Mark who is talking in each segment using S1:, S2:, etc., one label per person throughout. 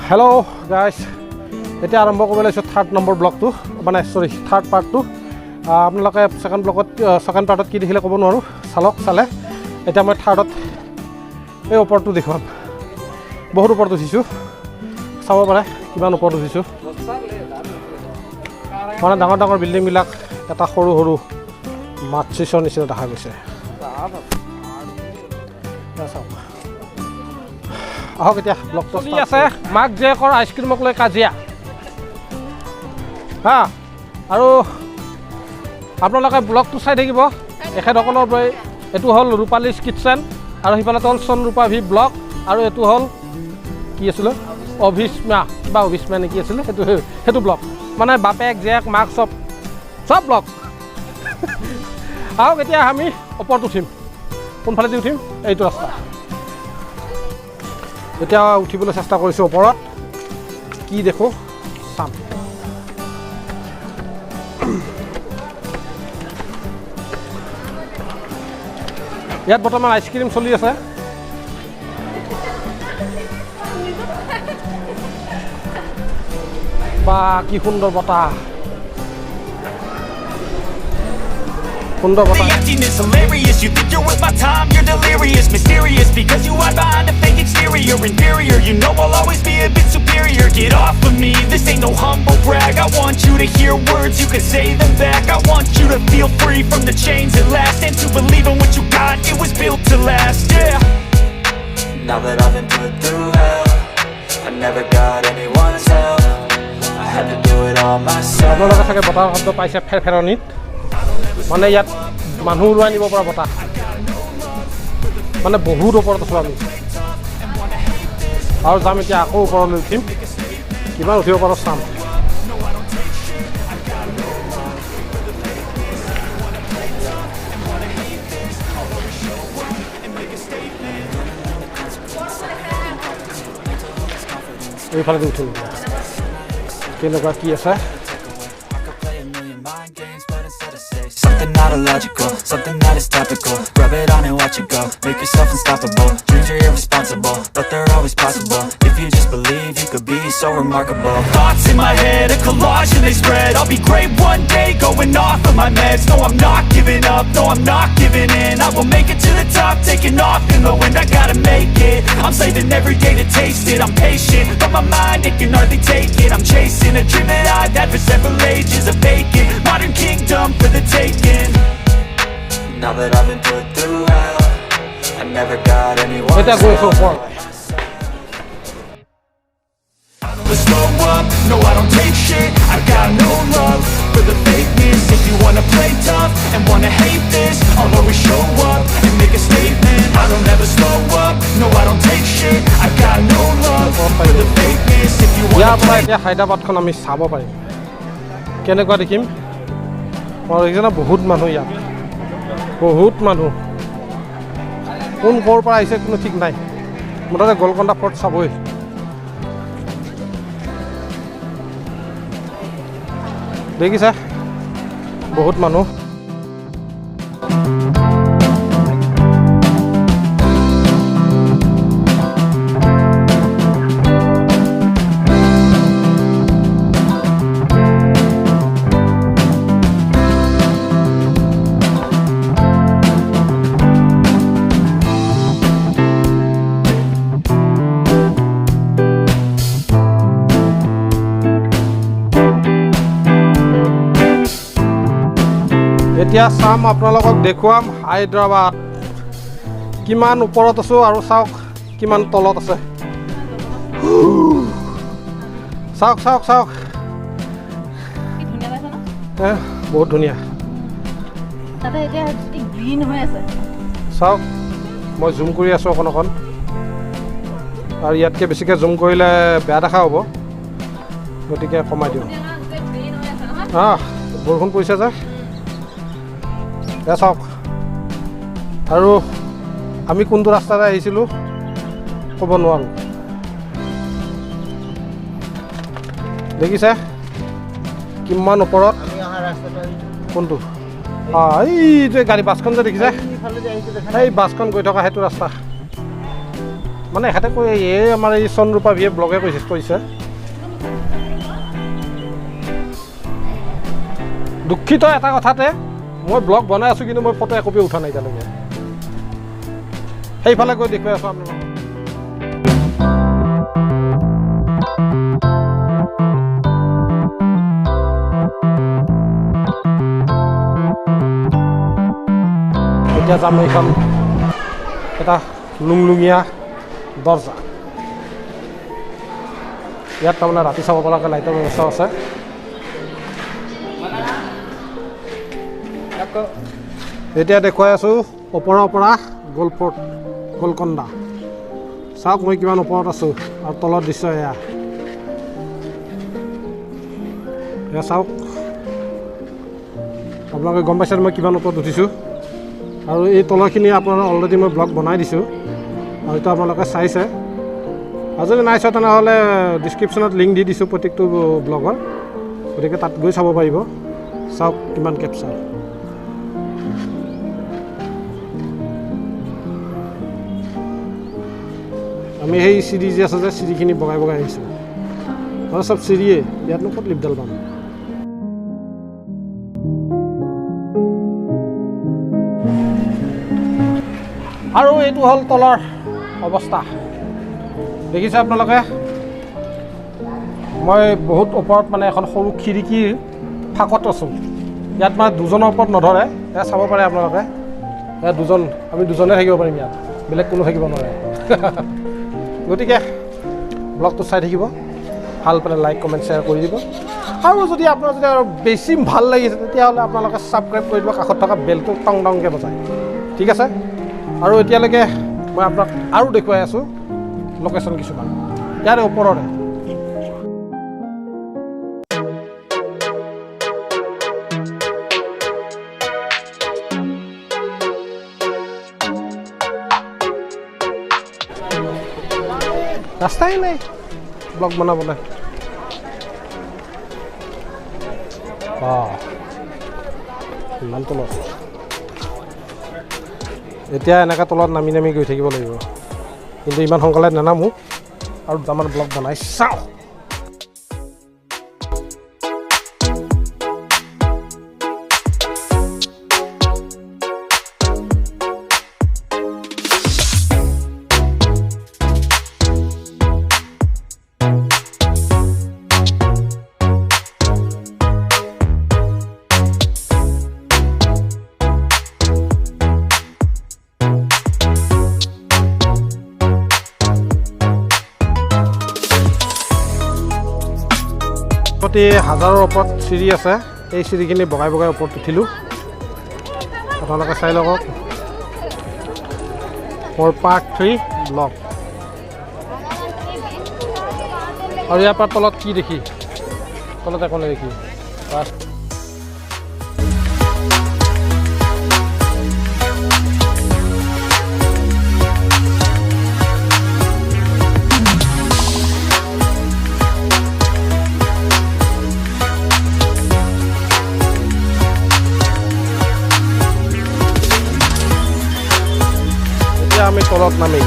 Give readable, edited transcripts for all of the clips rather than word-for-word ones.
S1: Hello guys, এতিয়া আৰম্ভ কৰিব লৈছোঁ 3rd নম্বৰ ব্লগটো মানে সৰি 3rd পাৰ্টটো আপোনালোকে সেকেন্ড পাৰ্টত কি দেখিলে ক'ব নোৱাৰোঁ চালে এতিয়া মই 3rdত এই ওপৰটো দেখুৱাম বহুত ওপৰত উঠিছোঁ চাব পাৰে কিমান ওপৰত উঠিছোঁ মানে ডাঙৰ ডাঙৰ বিল্ডিংবিলাক এটা সৰু সৰু মাতৃছৰ নিচিনা দেখা গৈছে আহক এতিয়া ব্লগটো চলি আছে মাক জীয়েকৰ আইচক্ৰীমক লৈ কাজিয়া হা আৰু আপোনালোকে ব্লগটো চাই থাকিব এখেতসকলৰ এইটো হ'ল ৰূপালীছ কিটচেন আৰু সিফালে হ'ল চনৰূপা ভি ব্লগ আৰু এইটো হ'ল কি আছিলে অভিস্মা কিবা অভিস্মা নেকি আছিলে সেইটো ব্লগ মানে বাপেক জীয়েক মাক চব ব্লগ আহক এতিয়া আমি ওপৰত উঠিম কোনফালেদি উঠিম এইটো ৰাস্তা এতিয়া উঠিবলৈ চেষ্টা কৰিছোঁ ওপৰত কি দেখোঁ চাম ইয়াত বৰ্তমান আইচক্ৰীম চলি আছে বা কি সুন্দৰ বতাহ
S2: Emptiness hilarious. You think you're worth my time, you're delirious. Mysterious because you hide behind a fake exterior. Inferior, you know I'll always be a bit superior. Get off of me, this ain't no humble brag. I want you to hear words, you can say them back. I want you to feel free from the chains at last, and to believe in what you got, it was built to last, yeah. Now that I've been put through hell, I never got anyone's help. I had to do it all myself.
S1: আপোনালোকে চাগে বতাহ শব্দ পাইছে ফেৰফেৰণিত মানে ইয়াত মানুহ উৰুৱাই নিব পৰা বতাহ মানে বহুত ওপৰত আছোঁ আমি আৰু যাম এতিয়া আকৌ ওপৰলৈ উঠিম কিমান উঠিব পাৰোঁ চাম এইফালেদি উঠিম কেনেকুৱা কি আছে
S2: Something not illogical, something that is topical. Rub it on and watch it go, make yourself unstoppable. Dreams are irresponsible, but they're always possible. If you just believe, you could be so remarkable. Thoughts in my head, a collage and they spread. I'll be great one day, going off of my meds. No, I'm not giving up, no, I'm not giving in. I will make it to the top, taking off in the wind. I gotta make it, I'm saving every day to taste it. I'm patient, but my mind, it can hardly take it. I'm chasing a dream that I've had for several ages. A vacant, modern kingdom for the taking. Now that I've been put through hell, I never got anyone's help. Let's slow up, no I don't take shit. I got no love for the fakeness. If you wanna play tough and wanna hate this, I'll always show up and make a statement. I don't ever slow up, no I don't take shit. I got no love for the fakeness. If you wanna play
S1: হায়দৰাবাদখন আমি চাব পাৰিম কেনেকুৱা দেখিম মই দেখিছোঁ না বহুত মানুহ ইয়াত বহুত মানুহ কোন ক'ৰ পৰা আহিছে কোনো ঠিক নাই মুঠতে গোলকণ্ডা ফৰ্ট চাবই দেখিছে বহুত মানুহ এতিয়া চাম আপোনালোকক দেখুৱাম হায়দৰাবাদ কিমান ওপৰত আছোঁ আৰু চাওক কিমান তলত আছে চাওক চাওক চাওক বহুত ধুনীয়া চাওক মই জুম কৰি আছোঁ অকণ অকণ আৰু ইয়াতকৈ বেছিকৈ জুম কৰিলে বেয়া দেখা হ'ব গতিকে কমাই দিওঁ বৰষুণ পৰিছে যে চাওক আৰু আমি কোনটো ৰাস্তাৰে আহিছিলোঁ ক'ব নোৱাৰোঁ দেখিছে কিমান ওপৰত কোনটো এইটো গাড়ী বাছখন যে দেখিছে এই বাছখন গৈ থকা সেইটো ৰাস্তা মানে এখেতে কৈ এই আমাৰ এই চন্দ্ৰূপা ভিয়ে ব্লগে কৈছে দুখিত এটা কথাতে মই ব্লগ বনাই আছোঁ কিন্তু মই ফটো একপি উঠা নাই এতিয়ালৈকে সেইফালে গৈ দেখুৱাই আছোঁ আপোনালোকক এতিয়া যাম এইখন এটা লুংলুঙীয়া দৰ্জা ইয়াত তাৰমানে ৰাতি চাব পৰাকৈ লাইটৰ ব্যৱস্থা আছে এতিয়া দেখুৱাই আছোঁ ওপৰৰ পৰা গোলফৰ্ট গোলকন্দা চাওক মই কিমান ওপৰত আছোঁ আৰু তলৰ দৃশ্য এয়া চাওক আপোনালোকে গম পাইছে মই কিমান ওপৰত উঠিছোঁ আৰু এই তলৰখিনি আপোনাৰ অলৰেডি মই ব্লগ বনাই দিছোঁ আৰু এইটো আপোনালোকে চাইছে আৰু যদি নাই চোৱা তেনেহ'লে ডিছক্ৰিপশ্যনত লিংক দি দিছোঁ প্ৰত্যেকটো ব্লগৰ গতিকে তাত গৈ চাব পাৰিব চাওক কিমান কেপচাৰ আমি সেই চিৰি যে আছে যে চিৰিখিনি বগাই বগাই আহিছোঁ আৰু চব চিৰিয়ে ইয়াতনো ক'ত লিপডাল পাম আৰু এইটো হ'ল তলৰ অৱস্থা দেখিছে আপোনালোকে মই বহুত ওপৰত মানে এখন সৰু খিৰিকীৰ ফাঁকত আছোঁ ইয়াত মানে দুজনৰ ওপৰত নধৰে এয়া চাব পাৰে আপোনালোকে এয়া দুজন আমি দুজনে থাকিব পাৰিম ইয়াত বেলেগ কোনো থাকিব নোৱাৰে গতিকে ব্লগটো চাই থাকিব ভাল পালে লাইক কমেণ্ট শ্বেয়াৰ কৰি দিব আৰু যদি আপোনাৰ যদি আৰু বেছি ভাল লাগিছে তেতিয়াহ'লে আপোনালোকে ছাবস্ক্ৰাইব কৰি দিব কাষত থকা বেলটো টং টংকৈ বজায় ঠিক আছে আৰু এতিয়ালৈকে মই আপোনাক আৰু দেখুৱাই আছোঁ লোকেশ্যন কিছুমান ইয়াৰে ওপৰৰে ৰাস্তাই নাই ব্লগ বনাবলৈ ইমান তলত এতিয়া এনেকৈ তলত নামি নামি গৈ থাকিব লাগিব কিন্তু ইমান সোনকালে নানামো আৰু দুটামান ব্লগ বনাই চাওঁ প্ৰতি হাজাৰৰ ওপৰত চিৰি আছে এই চিৰিখিনি বগাই বগাই ওপৰত উঠিলোঁ আপোনালোকে চাই লওক মোৰ পাৰ্ট 3 ব্লগ আৰু ইয়াৰ পৰা তলত কি দেখি তলত একো নেদেখি আমি তলত নামি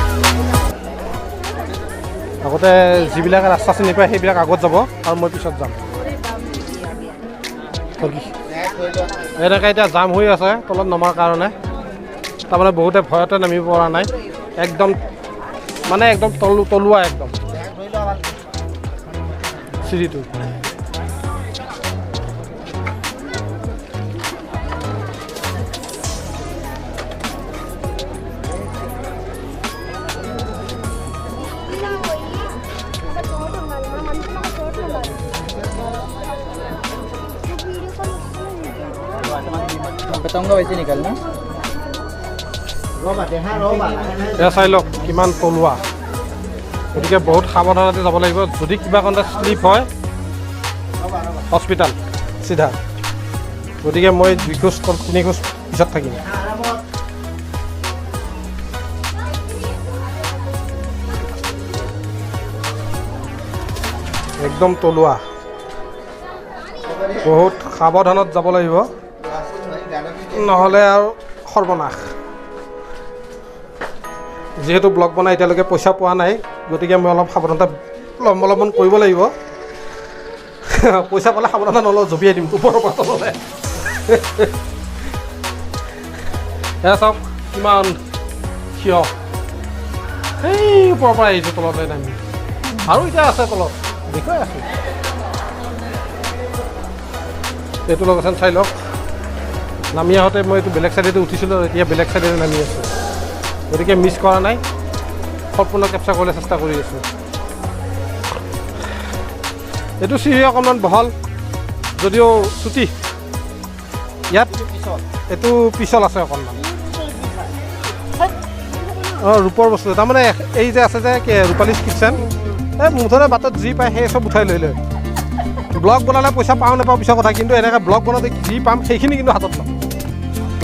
S1: আগতে যিবিলাকে ৰাস্তা চিনি পায় সেইবিলাক আগত যাব আৰু মই পিছত যাম এনেকৈ এতিয়া জাম হৈ আছে তলত নমাৰ কাৰণে তাৰমানে বহুতে ভয়তে নামিব পৰা নাই একদম মানে একদম তলুৱা একদম চিৰিটো
S3: बताऊंगा वैसे निकलना
S1: এয়া চাই লওক কিমান তলুৱা গতিকে বহুত সাৱধানতে যাব লাগিব যদি কিবা কাৰণত শ্লিপ হয় হস্পিটেল চিধা গতিকে মই 2 খোজ 3 খোজ পিছত থাকিম একদম তলুৱা বহুত সাৱধানত যাব লাগিব নহ'লে আৰু সৰ্বনাশ যিহেতু ব্লগ বনাই এতিয়ালৈকে পইচা পোৱা নাই গতিকে মই অলপ সাৱধানতা অৱলম্বন কৰিব লাগিব পইচা পালে সাৱধানতা নলওঁ জঁপিয়াই দিম ওপৰৰ পৰা তললৈ এয়া চাওক কিমান থিয় সেই ওপৰৰ পৰা আহিছোঁ তললৈ নামি আৰু এতিয়া আছে তলত দেখুৱাই আছোঁ এইটো লোকেশ্যন চাই লওক নামি আহোঁতে মই এইটো বেলেগ চাইডেদি উঠিছিলোঁ এতিয়া বেলেগ চাইডেদি নামি আছোঁ গতিকে মিছ কৰা নাই সম্পূৰ্ণ কেপচাৰ কৰিবলৈ চেষ্টা কৰি আছোঁ এইটো চিৰি অকণমান বহল যদিও চুটি ইয়াত এইটো পিছল আছে অকণমান অঁ ৰূপৰ বস্তু তাৰমানে এই যে আছে যে ৰূপালী কিটচেন এই মুঠতে বাটত যি পায় সেই চব উঠাই লৈ লয় ব্লগ বনালে পইচা পাওঁ নাপাওঁ পিছৰ কথা কিন্তু এনেকৈ ব্লগ বনাওঁতে যি পাম সেইখিনি কিন্তু হাতত ল'ম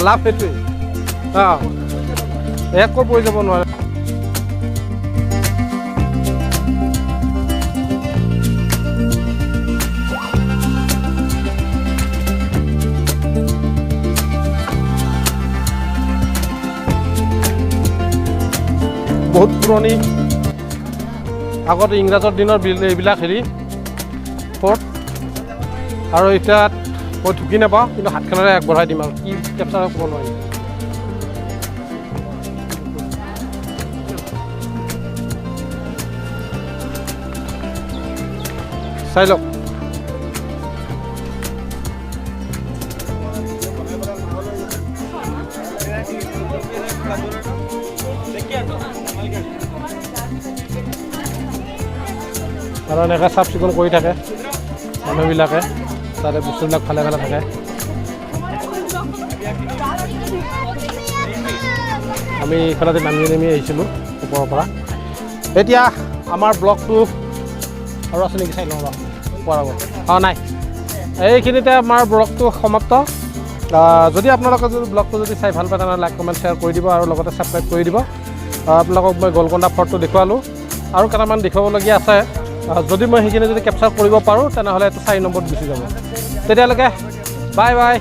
S1: লাভ সেইটোৱেই অঁ একো পৰি যাব নোৱাৰে বহুত পুৰণি আগতে ইংৰাজৰ দিনৰ এইবিলাক হেৰি ফৰ্ট আৰু এতিয়া মই ঢুকি নাপাওঁ কিন্তু হাতখনেৰে আগবঢ়াই দিম আৰু কি কেপচাৰ ক'ব নোৱাৰিম চাই লওক আৰু এনেকৈ চাফ চিকুণ কৰি থাকে মানুহবিলাকে তাতে বস্তুবিলাক ভালে ভালে থাকে আমি এইফালে নামি আহিছিলোঁ ওপৰৰ পৰা এতিয়া আমাৰ ব্লগটো আৰু আছে নেকি চাই লওঁ পোৱাৰ আগত অঁ নাই এইখিনিতে আমাৰ ব্লগটো সমাপ্ত যদি আপোনালোকে যদি ব্লগটো যদি চাই ভাল পায় তেনেহ'লে লাইক কমেণ্ট শ্বেয়াৰ কৰি দিব আৰু লগতে ছাবস্ক্ৰাইব কৰি দিব আপোনালোকক মই গলকণ্ডা ফৰ্টটো দেখুৱালোঁ আৰু কেইটামান দেখুৱাবলগীয়া আছে যদি মই সেইখিনি যদি কেপচাৰ কৰিব পাৰোঁ তেনেহ'লে এইটো 4 নম্বৰত গুচি যাব তেতিয়ালৈকে বাই বাই